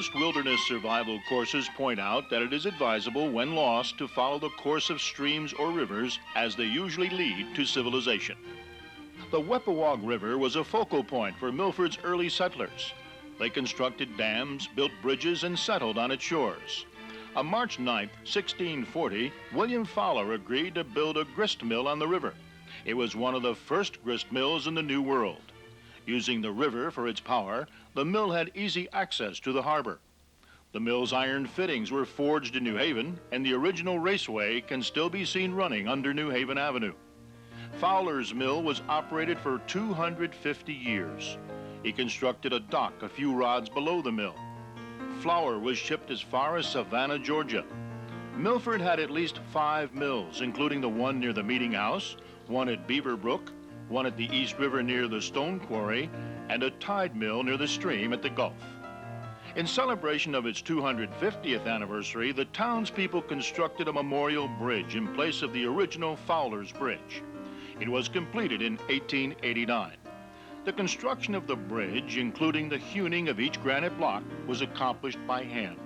Most wilderness survival courses point out that it is advisable when lost to follow the course of streams or rivers as they usually lead to civilization. The Wepawag River was a focal point for Milford's early settlers. They constructed dams, built bridges, and settled on its shores. On March 9, 1640, William Fowler agreed to build a grist mill on the river. It was one of the first grist mills in the New World. Using the river for its power, the mill had easy access to the harbor. The mill's iron fittings were forged in New Haven, and the original raceway can still be seen running under New Haven Avenue. Fowler's mill was operated for 250 years. He constructed a dock a few rods below the mill. Flour was shipped as far as Savannah, Georgia. Milford had at least 5 mills, including the one near the meeting house, one at Beaver Brook, one at the East River near the Stone Quarry, and a tide mill near the stream at the Gulf. In celebration of its 250th anniversary, the townspeople constructed a memorial bridge in place of the original Fowler's Bridge. It was completed in 1889. The construction of the bridge, including the hewing of each granite block, was accomplished by hand.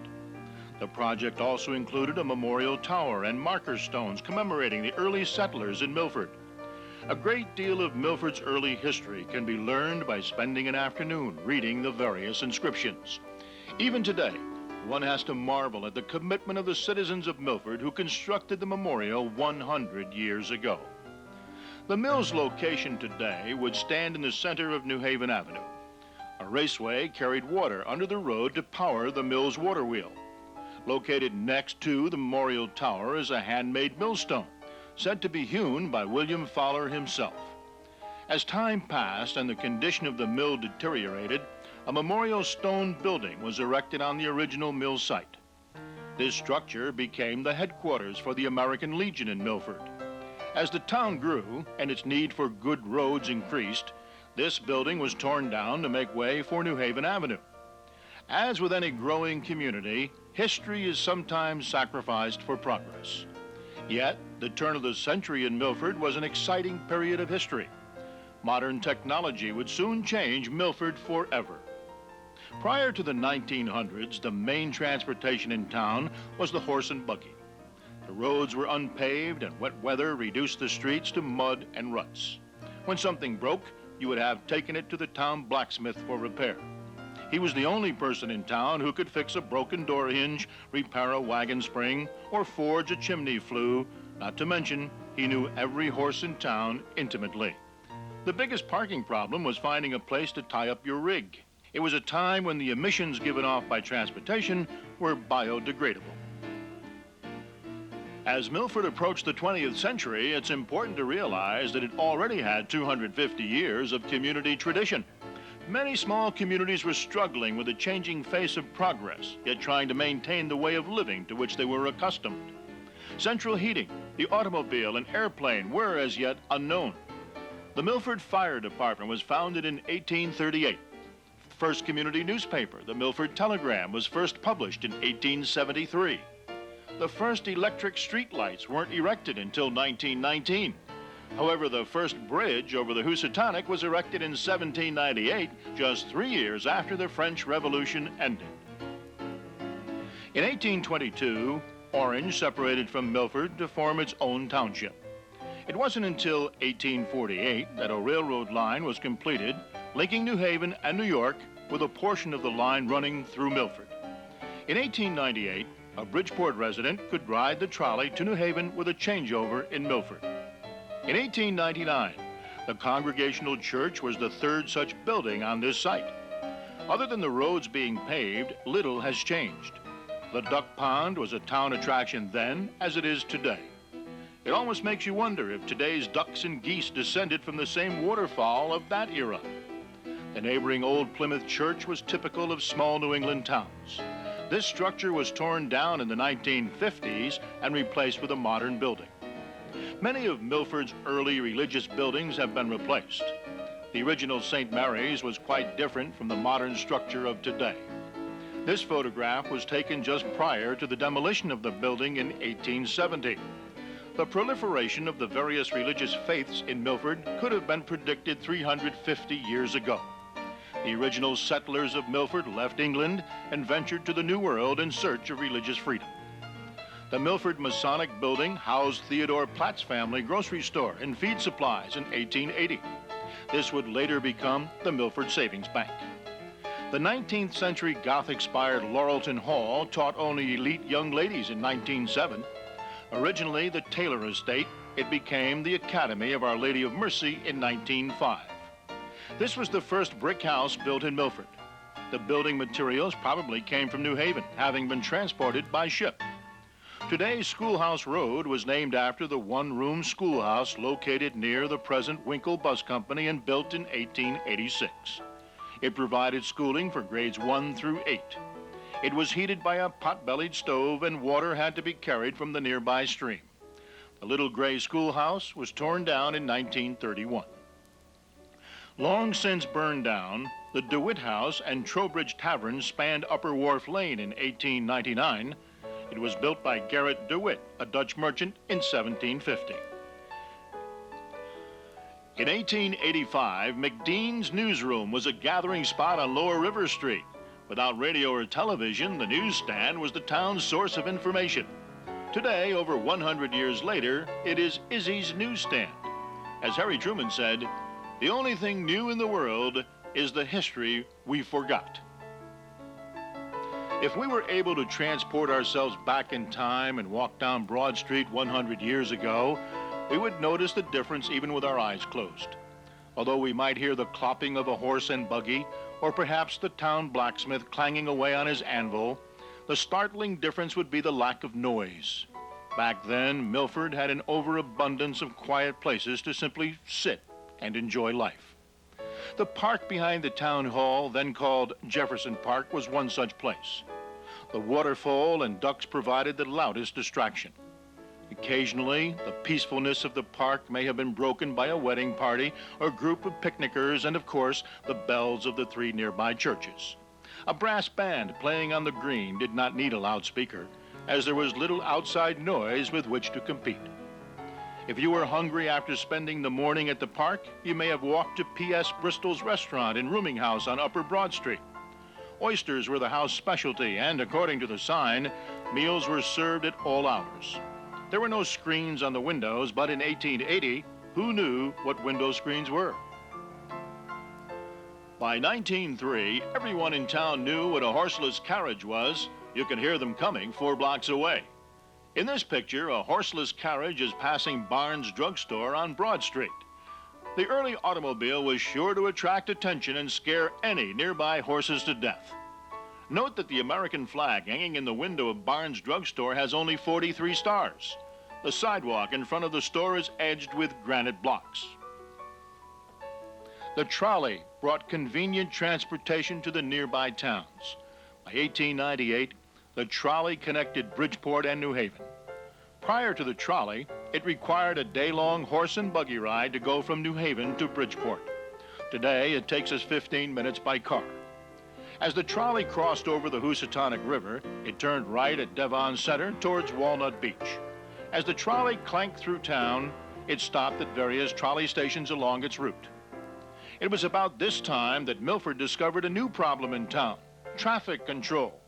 The project also included a memorial tower and marker stones commemorating the early settlers in Milford. A great deal of Milford's early history can be learned by spending an afternoon reading the various inscriptions. Even today, one has to marvel at the commitment of the citizens of Milford who constructed the memorial 100 years ago. The mill's location today would stand in the center of New Haven Avenue. A raceway carried water under the road to power the mill's water wheel. Located next to the memorial tower is a handmade millstone, said to be hewn by William Fowler himself. As time passed and the condition of the mill deteriorated, a memorial stone building was erected on the original mill site. This structure became the headquarters for the American Legion in Milford. As the town grew and its need for good roads increased, this building was torn down to make way for New Haven Avenue. As with any growing community, history is sometimes sacrificed for progress. Yet, the turn of the century in Milford was an exciting period of history. Modern technology would soon change Milford forever. Prior to the 1900s, the main transportation in town was the horse and buggy. The roads were unpaved and wet weather reduced the streets to mud and ruts. When something broke, you would have taken it to the town blacksmith for repair. He was the only person in town who could fix a broken door hinge, repair a wagon spring, or forge a chimney flue. Not to mention, he knew every horse in town intimately. The biggest parking problem was finding a place to tie up your rig. It was a time when the emissions given off by transportation were biodegradable. As Milford approached the 20th century, it's important to realize that it already had 250 years of community tradition. Many small communities were struggling with the changing face of progress, yet trying to maintain the way of living to which they were accustomed. Central heating, the automobile, and airplane were as yet unknown. The Milford Fire Department was founded in 1838. The first community newspaper, the Milford Telegram, was first published in 1873. The first electric streetlights weren't erected until 1919. However, the first bridge over the Housatonic was erected in 1798, just 3 years after the French Revolution ended. In 1822, Orange separated from Milford to form its own township. It wasn't until 1848 that a railroad line was completed, linking New Haven and New York with a portion of the line running through Milford. In 1898, a Bridgeport resident could ride the trolley to New Haven with a changeover in Milford. In 1899, the Congregational Church was the third such building on this site. Other than the roads being paved, little has changed. The Duck Pond was a town attraction then as it is today. It almost makes you wonder if today's ducks and geese descended from the same waterfall of that era. The neighboring Old Plymouth Church was typical of small New England towns. This structure was torn down in the 1950s and replaced with a modern building. Many of Milford's early religious buildings have been replaced. The original St. Mary's was quite different from the modern structure of today. This photograph was taken just prior to the demolition of the building in 1870. The proliferation of the various religious faiths in Milford could have been predicted 350 years ago. The original settlers of Milford left England and ventured to the New World in search of religious freedom. The Milford Masonic Building housed Theodore Platt's family grocery store and feed supplies in 1880. This would later become the Milford Savings Bank. The 19th century Gothic-spired Laurelton Hall taught only elite young ladies in 1907. Originally the Taylor Estate, it became the Academy of Our Lady of Mercy in 1905. This was the first brick house built in Milford. The building materials probably came from New Haven, having been transported by ship. Today's Schoolhouse Road was named after the one-room schoolhouse located near the present Winkle Bus Company and built in 1886. It provided schooling for grades 1 through 8. It was heated by a pot-bellied stove and water had to be carried from the nearby stream. The little gray schoolhouse was torn down in 1931. Long since burned down, the DeWitt House and Trowbridge Tavern spanned Upper Wharf Lane in 1899. It was built by Gerrit DeWitt, a Dutch merchant, in 1750. In 1885, McDean's newsroom was a gathering spot on Lower River Street. Without radio or television, the newsstand was the town's source of information. Today, over 100 years later, it is Izzy's newsstand. As Harry Truman said, "The only thing new in the world is the history we forgot." If we were able to transport ourselves back in time and walk down Broad Street 100 years ago, we would notice the difference even with our eyes closed. Although we might hear the clopping of a horse and buggy, or perhaps the town blacksmith clanging away on his anvil, the startling difference would be the lack of noise. Back then, Milford had an overabundance of quiet places to simply sit and enjoy life. The park behind the town hall, then called Jefferson Park, was one such place. The waterfall and ducks provided the loudest distraction. Occasionally, the peacefulness of the park may have been broken by a wedding party or group of picnickers and, of course, the bells of the 3 nearby churches. A brass band playing on the green did not need a loudspeaker, as there was little outside noise with which to compete. If you were hungry after spending the morning at the park, you may have walked to P.S. Bristol's restaurant and rooming house on Upper Broad Street. Oysters were the house specialty, and according to the sign, meals were served at all hours. There were no screens on the windows, but in 1880, who knew what window screens were? By 1903, everyone in town knew what a horseless carriage was. You could hear them coming 4 blocks away. In this picture, a horseless carriage is passing Barnes Drugstore on Broad Street. The early automobile was sure to attract attention and scare any nearby horses to death. Note that the American flag hanging in the window of Barnes Drugstore has only 43 stars. The sidewalk in front of the store is edged with granite blocks. The trolley brought convenient transportation to the nearby towns. By 1898, the trolley connected Bridgeport and New Haven. Prior to the trolley, it required a day-long horse and buggy ride to go from New Haven to Bridgeport. Today, it takes us 15 minutes by car. As the trolley crossed over the Housatonic River, it turned right at Devon Center towards Walnut Beach. As the trolley clanked through town, it stopped at various trolley stations along its route. It was about this time that Milford discovered a new problem in town: traffic control.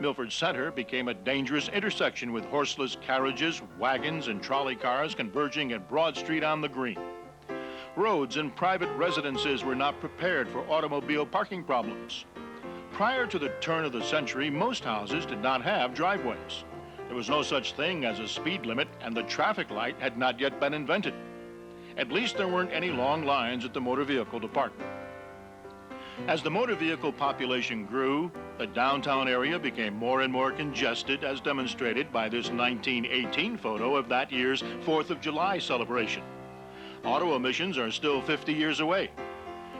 Milford Center became a dangerous intersection with horseless carriages, wagons, and trolley cars converging at Broad Street on the Green. Roads and private residences were not prepared for automobile parking problems. Prior to the turn of the century, most houses did not have driveways. There was no such thing as a speed limit, and the traffic light had not yet been invented. At least there weren't any long lines at the motor vehicle department. As the motor vehicle population grew, the downtown area became more and more congested, as demonstrated by this 1918 photo of that year's 4th of July celebration. Auto emissions are still 50 years away.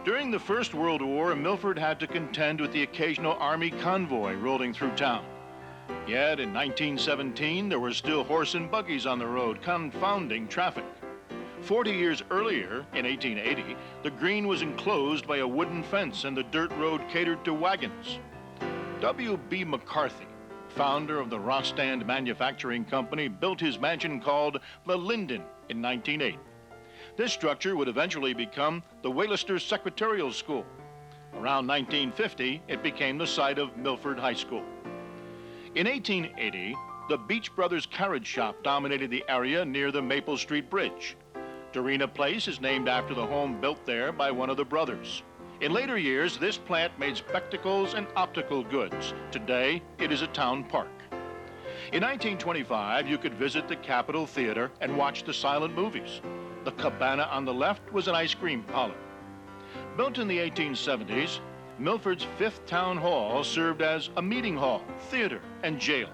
During the First World War, Milford had to contend with the occasional Army convoy rolling through town. Yet in 1917, there were still horse and buggies on the road, confounding traffic. 40 years earlier, in 1880, the Green was enclosed by a wooden fence and the dirt road catered to wagons. W.B. McCarthy, founder of the Rostand Manufacturing Company, built his mansion called the Linden in 1908. This structure would eventually become the Waylister Secretarial School. Around 1950, it became the site of Milford High School. In 1880, the Beach Brothers carriage shop dominated the area near the Maple Street Bridge. Dorena Place is named after the home built there by one of the brothers. In later years, this plant made spectacles and optical goods. Today, it is a town park. In 1925, you could visit the Capitol Theater and watch the silent movies. The Cabana on the left was an ice cream parlor. Built in the 1870s, Milford's fifth town hall served as a meeting hall, theater, and jail.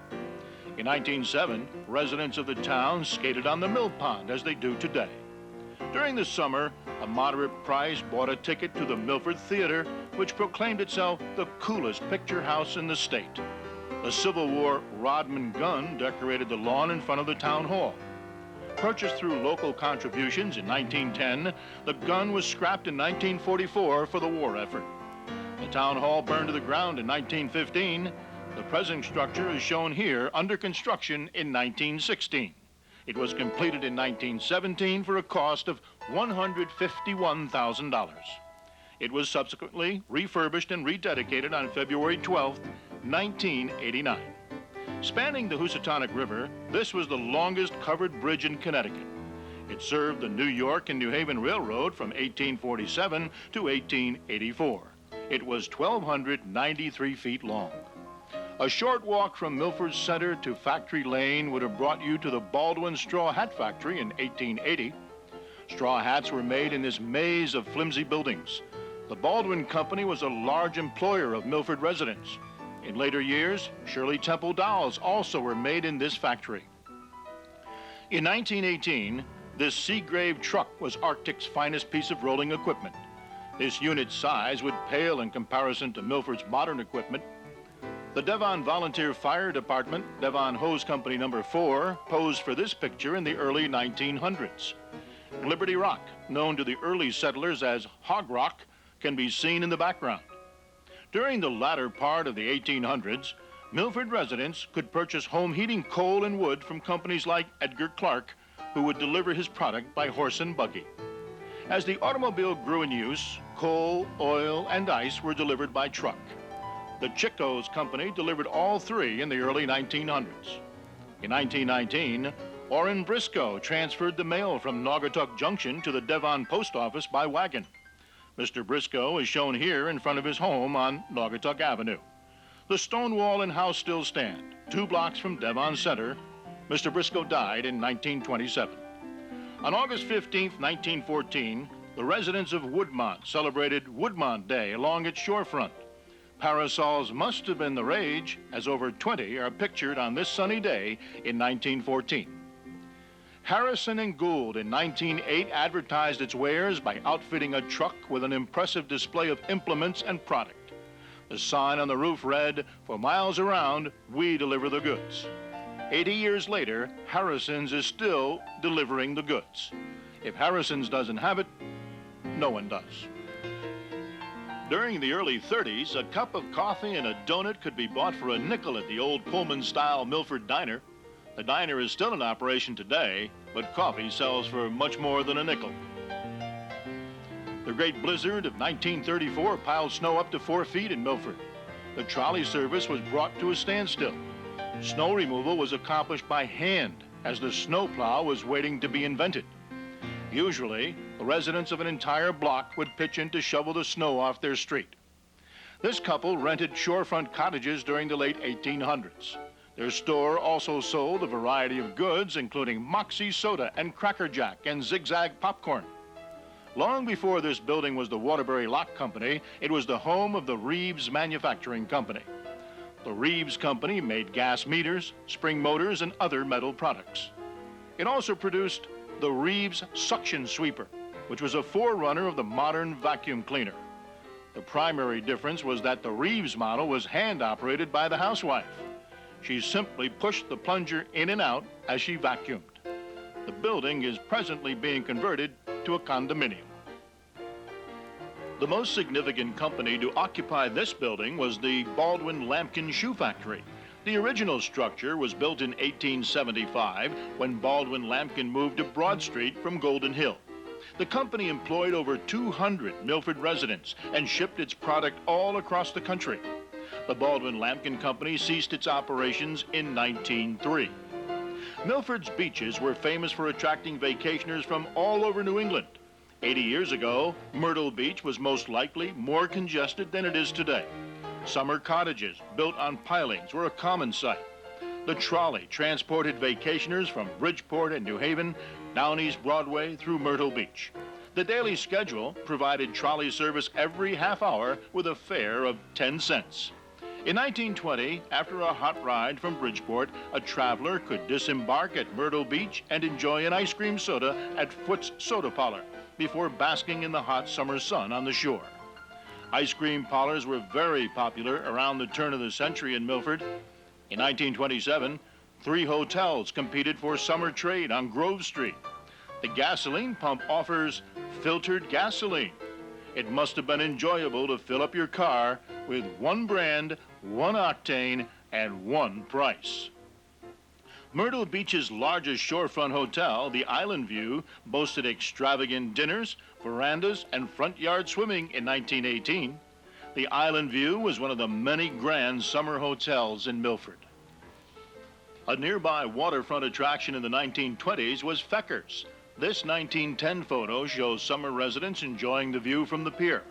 In 1907, residents of the town skated on the mill pond as they do today. During the summer, a moderate price bought a ticket to the Milford Theater, which proclaimed itself the coolest picture house in the state. The Civil War Rodman gun decorated the lawn in front of the town hall. Purchased through local contributions in 1910, the gun was scrapped in 1944 for the war effort. The town hall burned to the ground in 1915. The present structure is shown here under construction in 1916. It was completed in 1917 for a cost of $151,000. It was subsequently refurbished and rededicated on February 12, 1989. Spanning the Housatonic River, this was the longest covered bridge in Connecticut. It served the New York and New Haven Railroad from 1847 to 1884. It was 1,293 feet long. A short walk from Milford Center to Factory Lane would have brought you to the Baldwin Straw Hat Factory in 1880. Straw hats were made in this maze of flimsy buildings. The Baldwin Company was a large employer of Milford residents. In later years, Shirley Temple dolls also were made in this factory. In 1918, this Seagrave truck was Arctic's finest piece of rolling equipment. This unit's size would pale in comparison to Milford's modern equipment. The Devon Volunteer Fire Department, Devon Hose Company No. 4, posed for this picture in the early 1900s. Liberty Rock, known to the early settlers as Hog Rock, can be seen in the background. During the latter part of the 1800s, Milford residents could purchase home heating coal and wood from companies like Edgar Clark, who would deliver his product by horse and buggy. As the automobile grew in use, coal, oil, and ice were delivered by truck. The Chico's Company delivered all three in the early 1900s. In 1919, Orrin Briscoe transferred the mail from Naugatuck Junction to the Devon Post Office by wagon. Mr. Briscoe is shown here in front of his home on Naugatuck Avenue. The stone wall and house still stand, 2 blocks from Devon Center. Mr. Briscoe died in 1927. On August 15, 1914, the residents of Woodmont celebrated Woodmont Day along its shorefront. Parasols must have been the rage, as over 20 are pictured on this sunny day in 1914. Harrison and Gould in 1908 advertised its wares by outfitting a truck with an impressive display of implements and product. The sign on the roof read, "For miles around, we deliver the goods." 80 years later, Harrison's is still delivering the goods. If Harrison's doesn't have it, no one does. During the early 30s, a cup of coffee and a donut could be bought for a nickel at the old Pullman-style Milford Diner. The diner is still in operation today, but coffee sells for much more than a nickel. The great blizzard of 1934 piled snow up to 4 feet in Milford. The trolley service was brought to a standstill. Snow removal was accomplished by hand, as the snowplow was waiting to be invented. Usually, the residents of an entire block would pitch in to shovel the snow off their street. This couple rented shorefront cottages during the late 1800s. Their store also sold a variety of goods, including Moxie soda and Cracker Jack and Zigzag popcorn. Long before this building was the Waterbury Lock Company, it was the home of the Reeves Manufacturing Company. The Reeves Company made gas meters, spring motors, and other metal products. It also produced the Reeves Suction Sweeper, which was a forerunner of the modern vacuum cleaner. The primary difference was that the Reeves model was hand-operated by the housewife. She simply pushed the plunger in and out as she vacuumed. The building is presently being converted to a condominium. The most significant company to occupy this building was the Baldwin Lampkin Shoe Factory. The original structure was built in 1875 when Baldwin Lampkin moved to Broad Street from Golden Hill. The company employed over 200 Milford residents and shipped its product all across the country. The Baldwin-Lampkin Company ceased its operations in 1903. Milford's beaches were famous for attracting vacationers from all over New England. 80 years ago, Myrtle Beach was most likely more congested than it is today. Summer cottages built on pilings were a common sight. The trolley transported vacationers from Bridgeport and New Haven down East Broadway through Myrtle Beach. The daily schedule provided trolley service every half hour with a fare of 10 cents. In 1920, after a hot ride from Bridgeport, a traveler could disembark at Myrtle Beach and enjoy an ice cream soda at Foot's Soda Parlor before basking in the hot summer sun on the shore. Ice cream parlors were very popular around the turn of the century in Milford. In 1927, 3 hotels competed for summer trade on Grove Street. The gasoline pump offers filtered gasoline. It must have been enjoyable to fill up your car with one brand, one octane, and one price. Myrtle Beach's largest shorefront hotel, the Island View, boasted extravagant dinners, verandas, and front yard swimming in 1918. The Island View was one of the many grand summer hotels in Milford. A nearby waterfront attraction in the 1920s was Fecker's. This 1910 photo shows summer residents enjoying the view from the pier.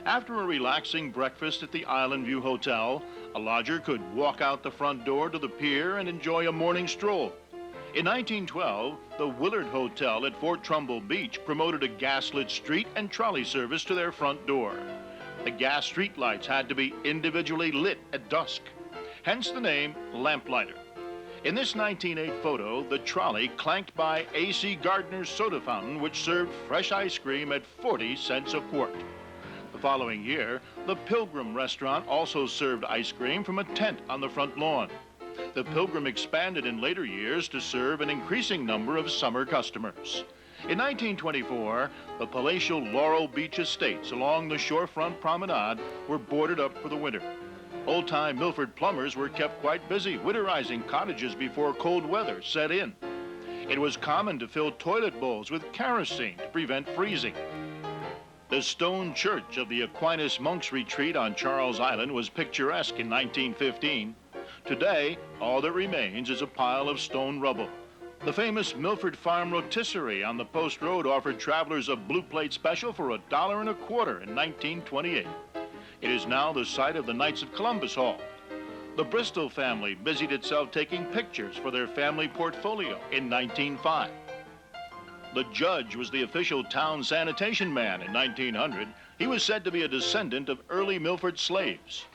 After a relaxing breakfast at the Island View Hotel, a lodger could walk out the front door to the pier and enjoy a morning stroll. In 1912, the Willard Hotel at Fort Trumbull Beach promoted a gaslit street and trolley service to their front door. The gas street lights had to be individually lit at dusk, hence the name Lamplighter. In this 1908 photo, the trolley clanked by A.C. Gardner's soda fountain, which served fresh ice cream at 40 cents a quart. The following year, the Pilgrim restaurant also served ice cream from a tent on the front lawn. The Pilgrim expanded in later years to serve an increasing number of summer customers. In 1924, the palatial Laurel Beach estates along the shorefront promenade were boarded up for the winter. Old-time Milford plumbers were kept quite busy winterizing cottages before cold weather set in. It was common to fill toilet bowls with kerosene to prevent freezing. The stone church of the Aquinas Monks Retreat on Charles Island was picturesque in 1915. Today, all that remains is a pile of stone rubble. The famous Milford Farm Rotisserie on the Post Road offered travelers a blue plate special for $1.25 in 1928. It is now the site of the Knights of Columbus Hall. The Bristol family busied itself taking pictures for their family portfolio in 1905. The judge was the official town sanitation man in 1900. He was said to be a descendant of early Milford slaves.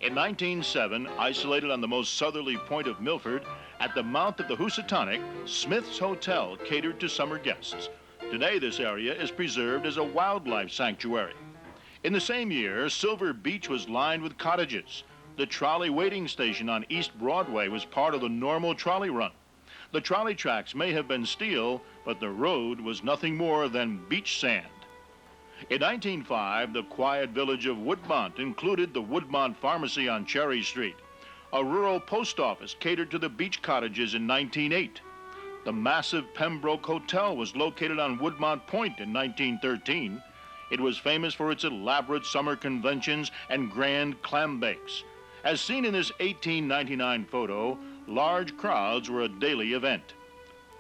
In 1907, isolated on the most southerly point of Milford, at the mouth of the Housatonic, Smith's Hotel catered to summer guests. Today, this area is preserved as a wildlife sanctuary. In the same year, Silver Beach was lined with cottages. The trolley waiting station on East Broadway was part of the normal trolley run. The trolley tracks may have been steel, but the road was nothing more than beach sand. In 1905, the quiet village of Woodmont included the Woodmont Pharmacy on Cherry Street. A rural post office catered to the beach cottages in 1908. The massive Pembroke Hotel was located on Woodmont Point in 1913. It was famous for its elaborate summer conventions and grand clam bakes. As seen in this 1899 photo, large crowds were a daily event.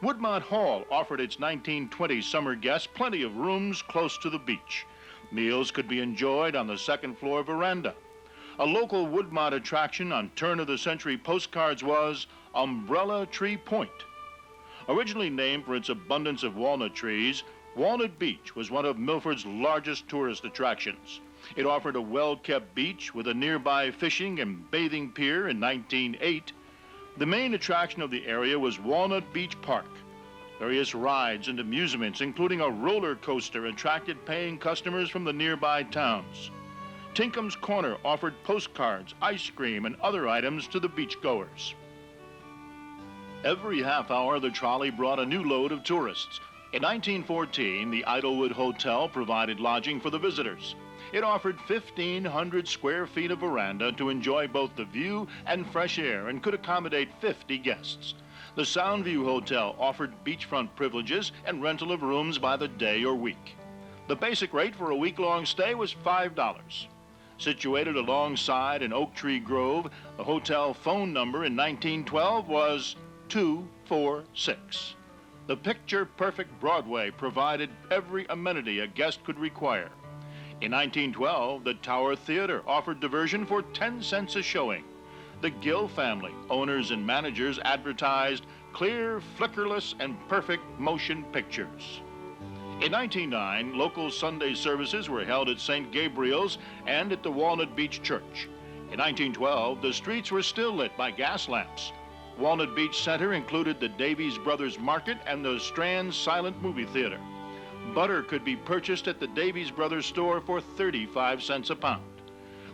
Woodmont Hall offered its 1920 summer guests plenty of rooms close to the beach. Meals could be enjoyed on the second floor veranda. A local Woodmont attraction on turn-of-the-century postcards was Umbrella Tree Point. Originally named for its abundance of walnut trees, Walnut Beach was one of Milford's largest tourist attractions. It offered a well-kept beach with a nearby fishing and bathing pier in 1908. The main attraction of the area was Walnut Beach Park. Various rides and amusements, including a roller coaster, attracted paying customers from the nearby towns. Tinkham's Corner offered postcards, ice cream, and other items to the beachgoers. Every half hour, the trolley brought a new load of tourists. In 1914, the Idlewood Hotel provided lodging for the visitors. It offered 1,500 square feet of veranda to enjoy both the view and fresh air and could accommodate 50 guests. The Soundview Hotel offered beachfront privileges and rental of rooms by the day or week. The basic rate for a week-long stay was $5. Situated alongside an oak tree grove, the hotel phone number in 1912 was 246. The picture-perfect Broadway provided every amenity a guest could require. In 1912, the Tower Theater offered diversion for 10 cents a showing. The Gill family, owners and managers, advertised clear, flickerless, and perfect motion pictures. In 1909, local Sunday services were held at St. Gabriel's and at the Walnut Beach Church. In 1912, the streets were still lit by gas lamps. Walnut Beach Center included the Davies Brothers Market and the Strand Silent Movie Theater. Butter could be purchased at the Davies Brothers store for 35 cents a pound.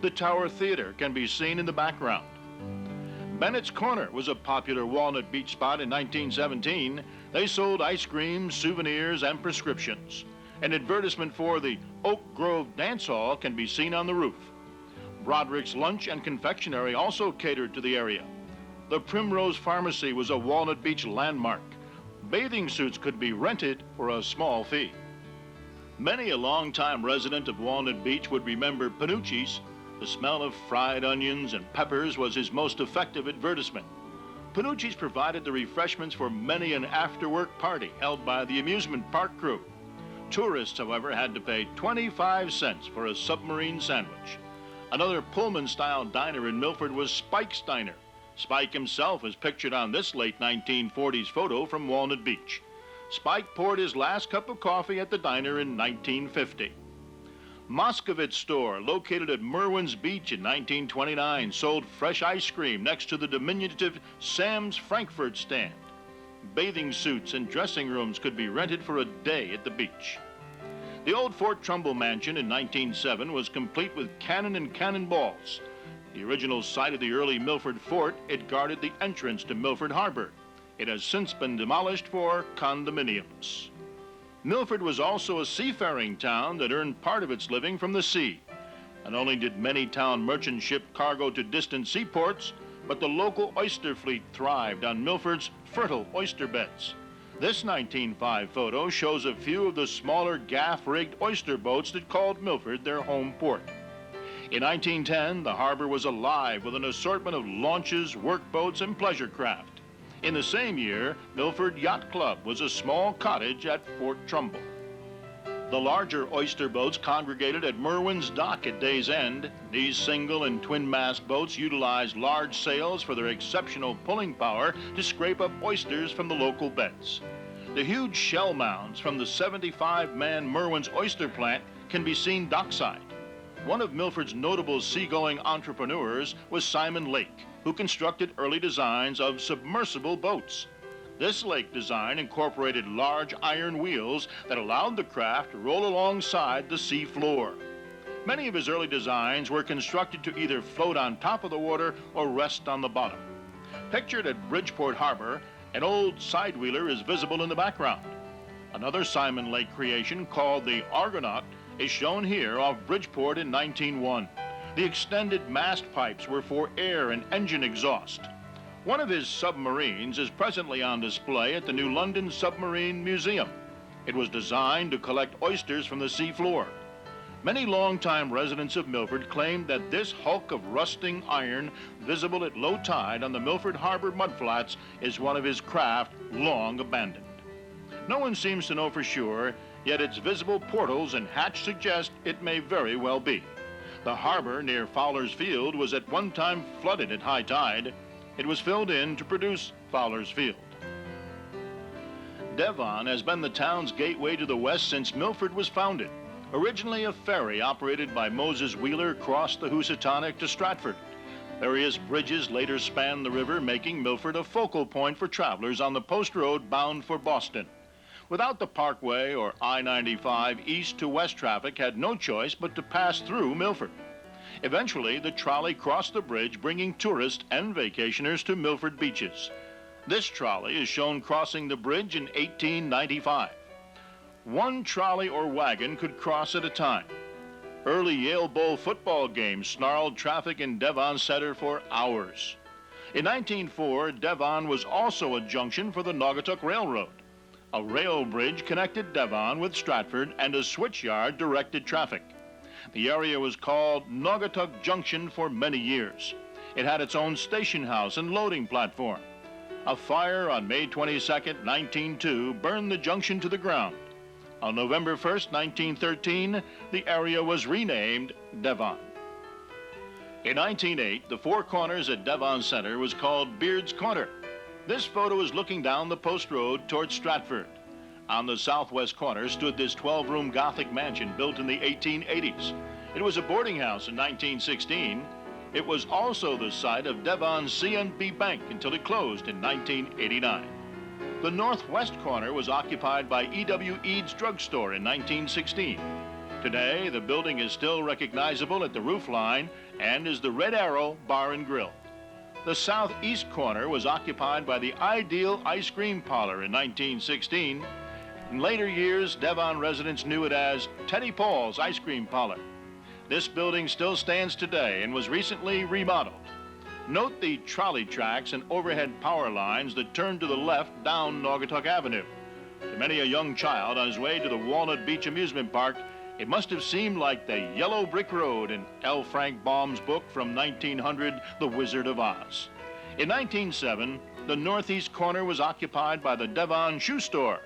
The Tower Theater can be seen in the background. Bennett's Corner was a popular Walnut Beach spot in 1917. They sold ice cream, souvenirs, and prescriptions. An advertisement for the Oak Grove Dance Hall can be seen on the roof. Broderick's Lunch and Confectionery also catered to the area. The Primrose Pharmacy was a Walnut Beach landmark. Bathing suits could be rented for a small fee. Many a longtime resident of Walnut Beach would remember Panucci's. The smell of fried onions and peppers was his most effective advertisement. Panucci's provided the refreshments for many an after-work party held by the amusement park crew. Tourists, however, had to pay 25 cents for a submarine sandwich. Another Pullman-style diner in Milford was Spike's Diner. Spike himself is pictured on this late 1940s photo from Walnut Beach. Spike poured his last cup of coffee at the diner in 1950. Moscovitz store, located at Merwin's Beach in 1929, sold fresh ice cream next to the diminutive Sam's Frankfurt stand. Bathing suits and dressing rooms could be rented for a day at the beach. The old Fort Trumbull mansion in 1907 was complete with cannon and cannonballs. The original site of the early Milford fort, it guarded the entrance to Milford Harbor. It has since been demolished for condominiums. Milford was also a seafaring town that earned part of its living from the sea. Not only did many town merchants ship cargo to distant seaports, but the local oyster fleet thrived on Milford's fertile oyster beds. This 1905 photo shows a few of the smaller gaff-rigged oyster boats that called Milford their home port. In 1910, the harbor was alive with an assortment of launches, workboats, and pleasure craft. In the same year, Milford Yacht Club was a small cottage at Fort Trumbull. The larger oyster boats congregated at Merwin's Dock at day's end. These single and twin-mast boats utilized large sails for their exceptional pulling power to scrape up oysters from the local beds. The huge shell mounds from the 75-man Merwin's oyster plant can be seen dockside. One of Milford's notable seagoing entrepreneurs was Simon Lake, who constructed early designs of submersible boats. This lake design incorporated large iron wheels that allowed the craft to roll alongside the sea floor. Many of his early designs were constructed to either float on top of the water or rest on the bottom. Pictured at Bridgeport Harbor, an old sidewheeler is visible in the background. Another Simon Lake creation called the Argonaut is shown here off Bridgeport in 1901. The extended mast pipes were for air and engine exhaust. One of his submarines is presently on display at the New London Submarine Museum. It was designed to collect oysters from the sea floor. Many longtime residents of Milford claimed that this hulk of rusting iron visible at low tide on the Milford Harbor mudflats is one of his craft long abandoned. No one seems to know for sure, yet its visible portals and hatch suggest it may very well be. The harbor near Fowler's Field was at one time flooded at high tide. It was filled in to produce Fowler's Field. Devon has been the town's gateway to the west since Milford was founded. Originally a ferry operated by Moses Wheeler crossed the Housatonic to Stratford. Various bridges later spanned the river, making Milford a focal point for travelers on the post road bound for Boston. Without the Parkway or I-95, east to west traffic had no choice but to pass through Milford. Eventually, the trolley crossed the bridge, bringing tourists and vacationers to Milford beaches. This trolley is shown crossing the bridge in 1895. One trolley or wagon could cross at a time. Early Yale Bowl football games snarled traffic in Devon Center for hours. In 1904, Devon was also a junction for the Naugatuck Railroad. A rail bridge connected Devon with Stratford, and a switchyard directed traffic. The area was called Naugatuck Junction for many years. It had its own station house and loading platform. A fire on May 22, 1902, burned the junction to the ground. On November 1, 1913, the area was renamed Devon. In 1908, the four corners at Devon Center was called Beard's Corner. This photo is looking down the post road towards Stratford. On the southwest corner stood this 12-room Gothic mansion built in the 1880s. It was a boarding house in 1916. It was also the site of Devon's C&B Bank until it closed in 1989. The northwest corner was occupied by E.W. Eads Drug Store in 1916. Today, the building is still recognizable at the roofline and is the Red Arrow Bar and Grill. The southeast corner was occupied by the Ideal Ice Cream Parlor in 1916. In later years, Devon residents knew it as Teddy Paul's Ice Cream Parlor. This building still stands today and was recently remodeled. Note the trolley tracks and overhead power lines that turn to the left down Naugatuck Avenue. To many a young child on his way to the Walnut Beach Amusement Park, it must have seemed like the yellow brick road in L. Frank Baum's book from 1900, The Wizard of Oz. In 1907, the northeast corner was occupied by the Devon Shoe Store.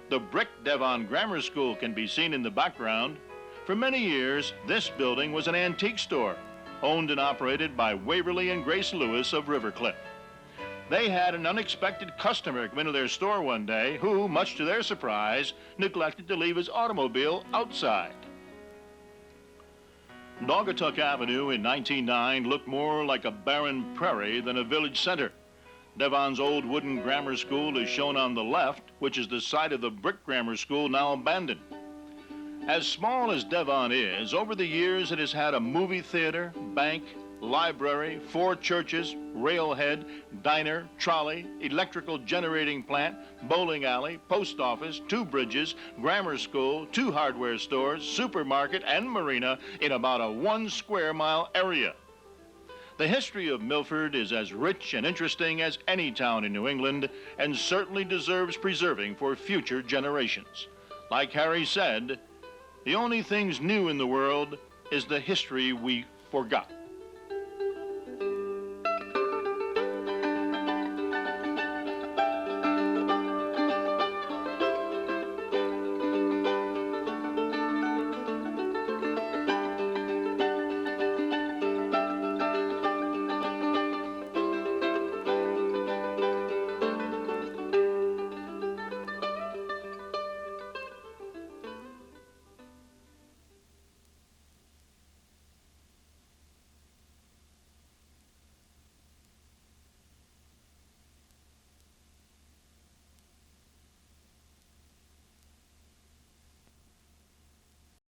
The brick Devon Grammar School can be seen in the background. For many years, this building was an antique store, owned and operated by Waverly and Grace Lewis of Rivercliff. They had an unexpected customer come into their store one day who, much to their surprise, neglected to leave his automobile outside. Naugatuck Avenue in 1909 looked more like a barren prairie than a village center. Devon's old wooden grammar school is shown on the left, which is the site of the brick grammar school now abandoned. As small as Devon is, over the years it has had a movie theater, bank, library, 4 churches, railhead, diner, trolley, electrical generating plant, bowling alley, post office, 2 bridges, grammar school, 2 hardware stores, supermarket, and marina in about a 1 square mile area. The history of Milford is as rich and interesting as any town in New England, and certainly deserves preserving for future generations. Like Harry said, the only things new in the world is the history we forgot.